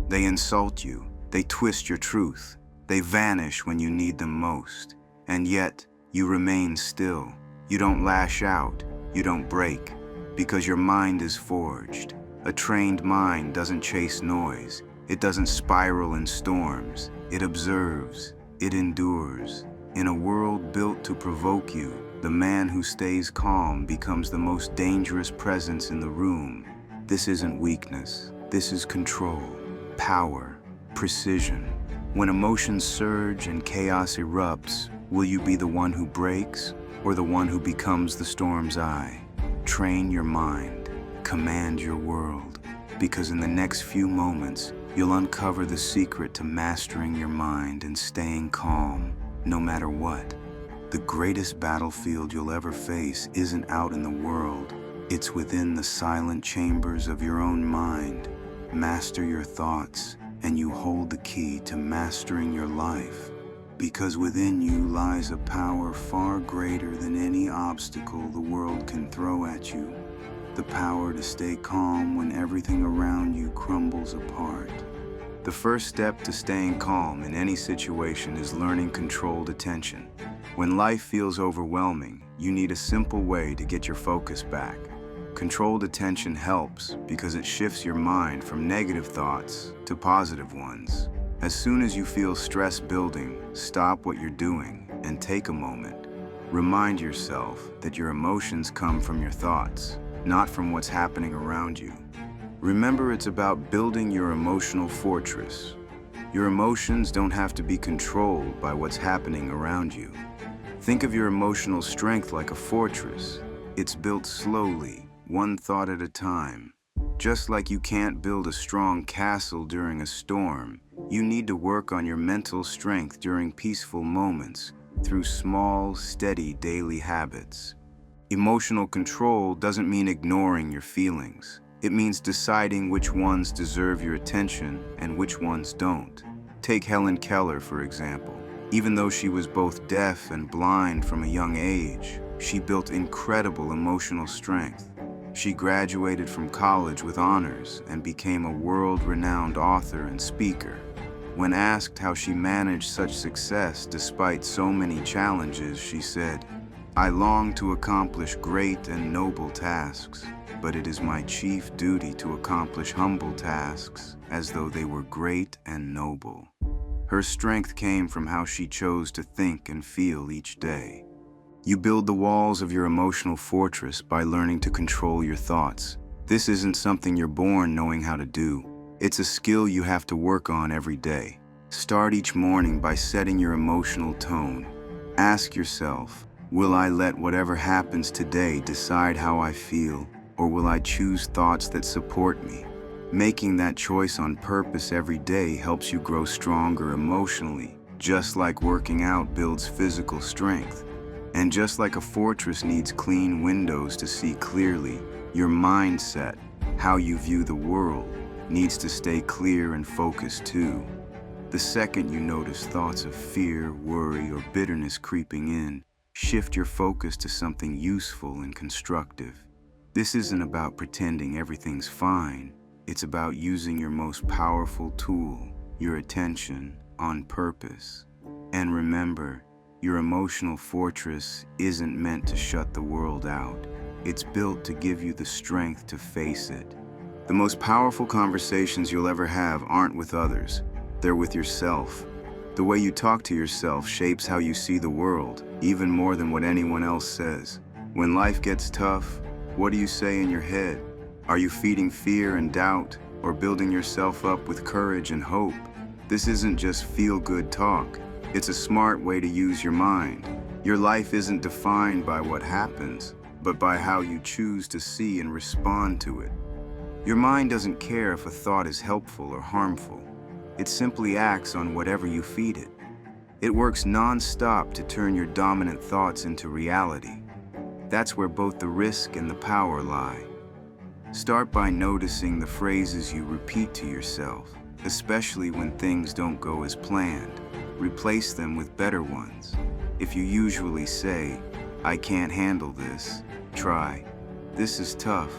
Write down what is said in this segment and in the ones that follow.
They insult you, they twist your truth, they vanish when you need them most. And yet, you remain still. You don't lash out, you don't break, because your mind is forged. A trained mind doesn't chase noise, it doesn't spiral in storms, it observes, it endures. In a world built to provoke you, the man who stays calm becomes the most dangerous presence in the room. This isn't weakness, this is control, power, precision. When emotions surge and chaos erupts, will you be the one who breaks or the one who becomes the storm's eye? Train your mind, command your world, because in the next few moments, you'll uncover the secret to mastering your mind and staying calm, no matter what. The greatest battlefield you'll ever face isn't out in the world, it's within the silent chambers of your own mind. Master your thoughts, and you hold the key to mastering your life. Because within you lies a power far greater than any obstacle the world can throw at you. The power to stay calm when everything around you crumbles apart. The first step to staying calm in any situation is learning controlled attention. When life feels overwhelming, you need a simple way to get your focus back. Controlled attention helps because it shifts your mind from negative thoughts to positive ones. As soon as you feel stress building, stop what you're doing and take a moment. Remind yourself that your emotions come from your thoughts, not from what's happening around you. Remember, it's about building your emotional fortress. Your emotions don't have to be controlled by what's happening around you. Think of your emotional strength like a fortress. It's built slowly, one thought at a time. Just like you can't build a strong castle during a storm, you need to work on your mental strength during peaceful moments through small, steady daily habits. Emotional control doesn't mean ignoring your feelings. It means deciding which ones deserve your attention and which ones don't. Take Helen Keller, for example. Even though she was both deaf and blind from a young age, she built incredible emotional strength. She graduated from college with honors and became a world-renowned author and speaker. When asked how she managed such success despite so many challenges, she said, "I long to accomplish great and noble tasks, but it is my chief duty to accomplish humble tasks as though they were great and noble." Her strength came from how she chose to think and feel each day. You build the walls of your emotional fortress by learning to control your thoughts. This isn't something you're born knowing how to do. It's a skill you have to work on every day. Start each morning by setting your emotional tone. Ask yourself, will I let whatever happens today decide how I feel, or will I choose thoughts that support me? Making that choice on purpose every day helps you grow stronger emotionally, just like working out builds physical strength. And just like a fortress needs clean windows to see clearly, your mindset, how you view the world, needs to stay clear and focused too. The second you notice thoughts of fear, worry, or bitterness creeping in, shift your focus to something useful and constructive. This isn't about pretending everything's fine. It's about using your most powerful tool, your attention, on purpose. And remember, your emotional fortress isn't meant to shut the world out. It's built to give you the strength to face it. The most powerful conversations you'll ever have aren't with others. They're with yourself. The way you talk to yourself shapes how you see the world, even more than what anyone else says. When life gets tough, what do you say in your head? Are you feeding fear and doubt, or building yourself up with courage and hope? This isn't just feel-good talk. It's a smart way to use your mind. Your life isn't defined by what happens, but by how you choose to see and respond to it. Your mind doesn't care if a thought is helpful or harmful. It simply acts on whatever you feed it. It works non-stop to turn your dominant thoughts into reality. That's where both the risk and the power lie. Start by noticing the phrases you repeat to yourself, especially when things don't go as planned. Replace them with better ones. If you usually say, "I can't handle this," try, "This is tough,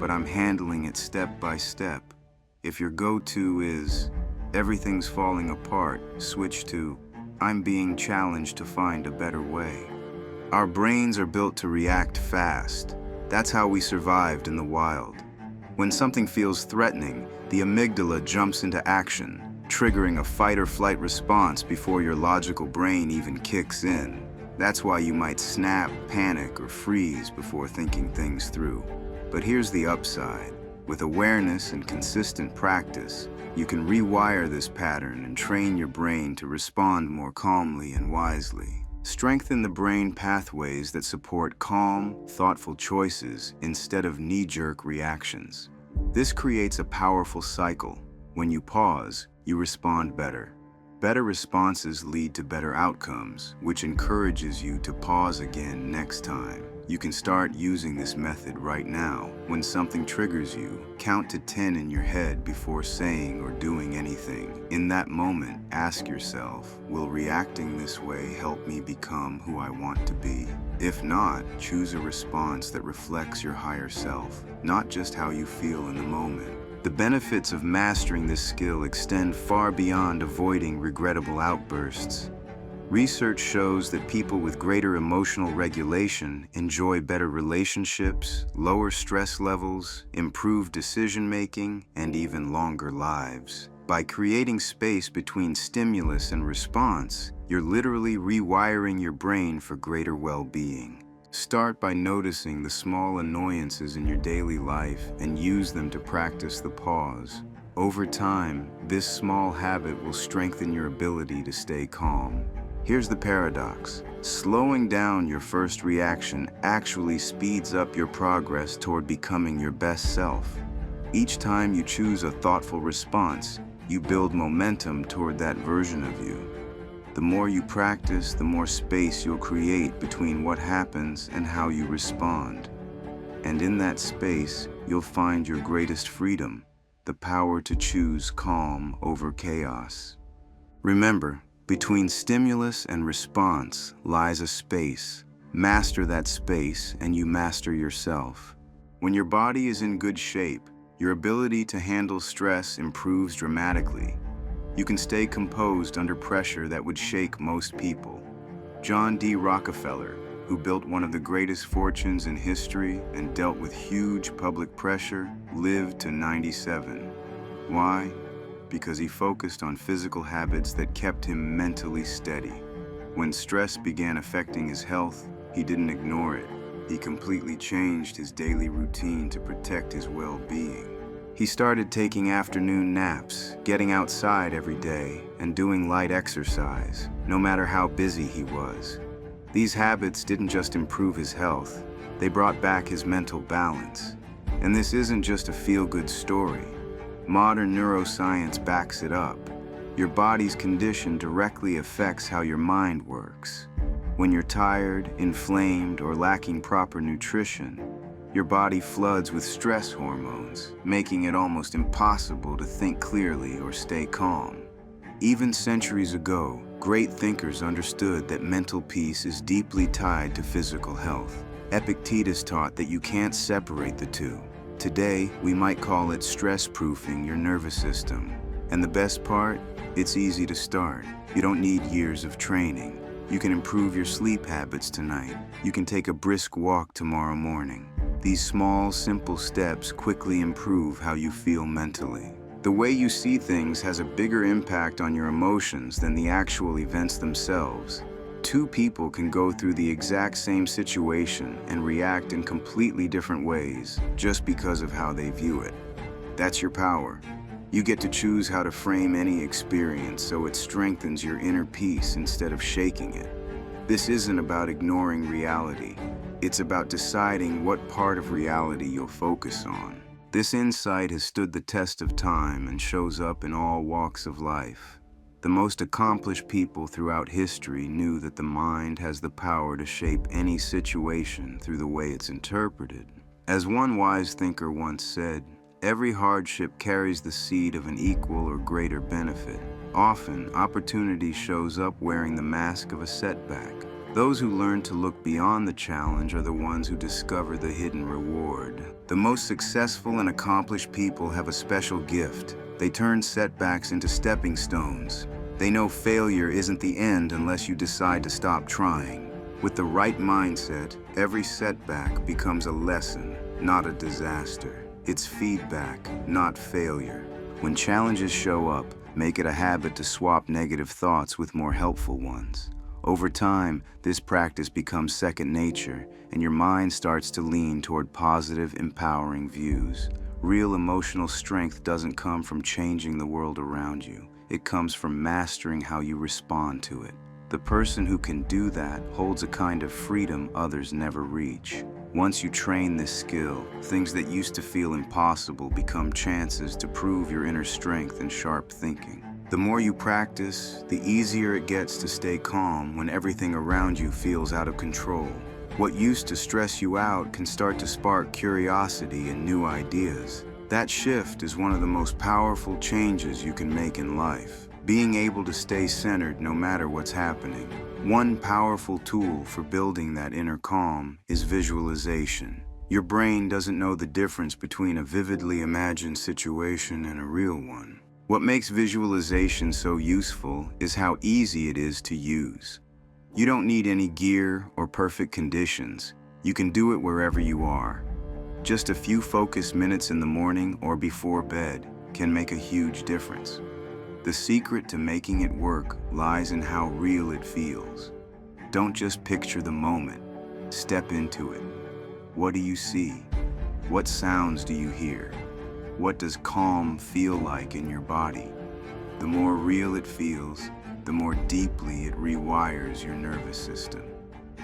but I'm handling it step by step." If your go-to is, everything's falling apart, switch to, I'm being challenged to find a better way. Our brains are built to react fast. That's how we survived in the wild. When something feels threatening, the amygdala jumps into action, triggering a fight-or-flight response before your logical brain even kicks in. That's why you might snap, panic, or freeze before thinking things through. But here's the upside. With awareness and consistent practice, you can rewire this pattern and train your brain to respond more calmly and wisely. Strengthen the brain pathways that support calm, thoughtful choices instead of knee-jerk reactions. This creates a powerful cycle. When you pause, you respond better. Better responses lead to better outcomes, which encourages you to pause again next time. You can start using this method right now. When something triggers you, count to 10 in your head before saying or doing anything. In that moment, ask yourself, will reacting this way help me become who I want to be? If not, choose a response that reflects your higher self, not just how you feel in the moment. The benefits of mastering this skill extend far beyond avoiding regrettable outbursts. Research shows that people with greater emotional regulation enjoy better relationships, lower stress levels, improved decision-making, and even longer lives. By creating space between stimulus and response, you're literally rewiring your brain for greater well-being. Start by noticing the small annoyances in your daily life and use them to practice the pause. Over time, this small habit will strengthen your ability to stay calm. Here's the paradox. Slowing down your first reaction actually speeds up your progress toward becoming your best self. Each time you choose a thoughtful response, you build momentum toward that version of you. The more you practice, the more space you'll create between what happens and how you respond. And in that space, you'll find your greatest freedom, the power to choose calm over chaos. Remember, between stimulus and response lies a space. Master that space and you master yourself. When your body is in good shape, your ability to handle stress improves dramatically. You can stay composed under pressure that would shake most people. John D. Rockefeller, who built one of the greatest fortunes in history and dealt with huge public pressure, lived to 97. Why? Because he focused on physical habits that kept him mentally steady. When stress began affecting his health, he didn't ignore it. He completely changed his daily routine to protect his well-being. He started taking afternoon naps, getting outside every day, and doing light exercise, no matter how busy he was. These habits didn't just improve his health, they brought back his mental balance. And this isn't just a feel-good story. Modern neuroscience backs it up. Your body's condition directly affects how your mind works. When you're tired, inflamed, or lacking proper nutrition, your body floods with stress hormones, making it almost impossible to think clearly or stay calm. Even centuries ago, great thinkers understood that mental peace is deeply tied to physical health. Epictetus taught that you can't separate the two. Today, we might call it stress-proofing your nervous system. And the best part? It's easy to start. You don't need years of training. You can improve your sleep habits tonight. You can take a brisk walk tomorrow morning. These small, simple steps quickly improve how you feel mentally. The way you see things has a bigger impact on your emotions than the actual events themselves. Two people can go through the exact same situation and react in completely different ways just because of how they view it. That's your power. You get to choose how to frame any experience so it strengthens your inner peace instead of shaking it. This isn't about ignoring reality. It's about deciding what part of reality you'll focus on. This insight has stood the test of time and shows up in all walks of life. The most accomplished people throughout history knew that the mind has the power to shape any situation through the way it's interpreted. As one wise thinker once said, every hardship carries the seed of an equal or greater benefit. Often, opportunity shows up wearing the mask of a setback. Those who learn to look beyond the challenge are the ones who discover the hidden reward. The most successful and accomplished people have a special gift. They turn setbacks into stepping stones. They know failure isn't the end unless you decide to stop trying. With the right mindset, every setback becomes a lesson, not a disaster. It's feedback, not failure. When challenges show up, make it a habit to swap negative thoughts with more helpful ones. Over time, this practice becomes second nature, and your mind starts to lean toward positive, empowering views. Real emotional strength doesn't come from changing the world around you. It comes from mastering how you respond to it. The person who can do that holds a kind of freedom others never reach. Once you train this skill, things that used to feel impossible become chances to prove your inner strength and sharp thinking. The more you practice, the easier it gets to stay calm when everything around you feels out of control. What used to stress you out can start to spark curiosity and new ideas. That shift is one of the most powerful changes you can make in life. Being able to stay centered no matter what's happening. One powerful tool for building that inner calm is visualization. Your brain doesn't know the difference between a vividly imagined situation and a real one. What makes visualization so useful is how easy it is to use. You don't need any gear or perfect conditions. You can do it wherever you are. Just a few focused minutes in the morning or before bed can make a huge difference. The secret to making it work lies in how real it feels. Don't just picture the moment. Step into it. What do you see? What sounds do you hear? What does calm feel like in your body? The more real it feels, the more deeply it rewires your nervous system.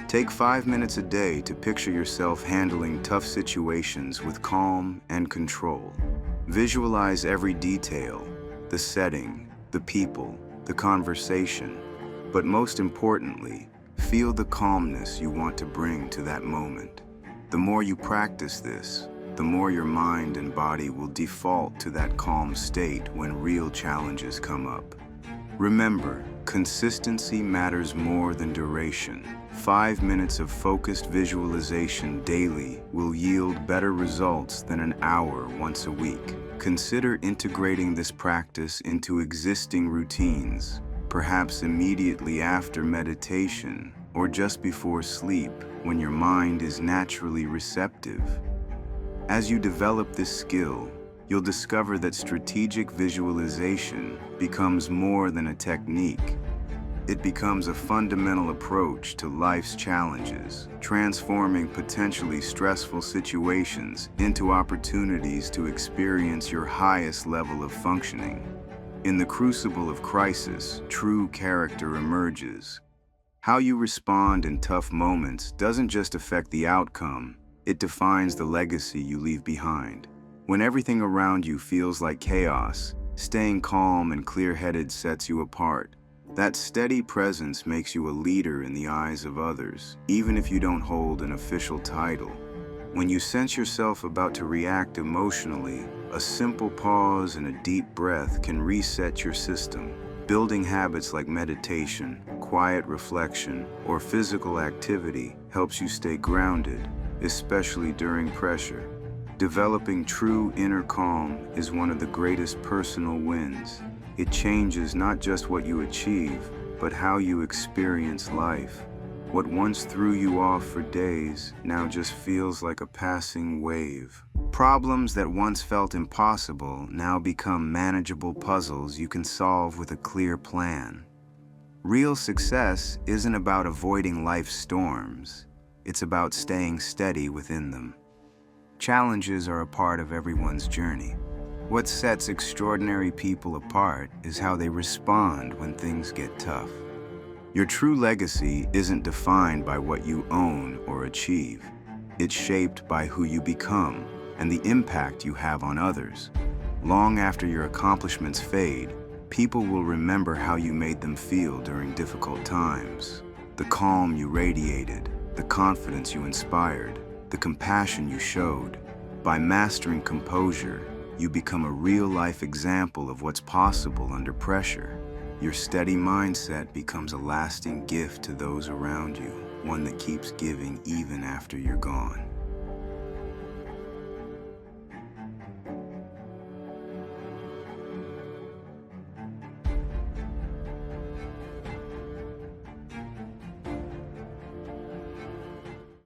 Take 5 minutes a day to picture yourself handling tough situations with calm and control. Visualize every detail, the setting, the people, the conversation, but most importantly, feel the calmness you want to bring to that moment. The more you practice this, the more your mind and body will default to that calm state when real challenges come up. Remember, consistency matters more than duration. 5 minutes of focused visualization daily will yield better results than an hour once a week. Consider integrating this practice into existing routines, perhaps immediately after meditation or just before sleep when your mind is naturally receptive. As you develop this skill, you'll discover that strategic visualization becomes more than a technique. It becomes a fundamental approach to life's challenges, transforming potentially stressful situations into opportunities to experience your highest level of functioning. In the crucible of crisis, true character emerges. How you respond in tough moments doesn't just affect the outcome, it defines the legacy you leave behind. When everything around you feels like chaos, staying calm and clear-headed sets you apart. That steady presence makes you a leader in the eyes of others, even if you don't hold an official title. When you sense yourself about to react emotionally, a simple pause and a deep breath can reset your system. Building habits like meditation, quiet reflection, or physical activity helps you stay grounded, especially during pressure. Developing true inner calm is one of the greatest personal wins. It changes not just what you achieve, but how you experience life. What once threw you off for days now just feels like a passing wave. Problems that once felt impossible now become manageable puzzles you can solve with a clear plan. Real success isn't about avoiding life's storms. It's about staying steady within them. Challenges are a part of everyone's journey. What sets extraordinary people apart is how they respond when things get tough. Your true legacy isn't defined by what you own or achieve. It's shaped by who you become and the impact you have on others. Long after your accomplishments fade, people will remember how you made them feel during difficult times. The calm you radiated, the confidence you inspired, the compassion you showed. By mastering composure, you become a real-life example of what's possible under pressure. Your steady mindset becomes a lasting gift to those around you, one that keeps giving even after you're gone.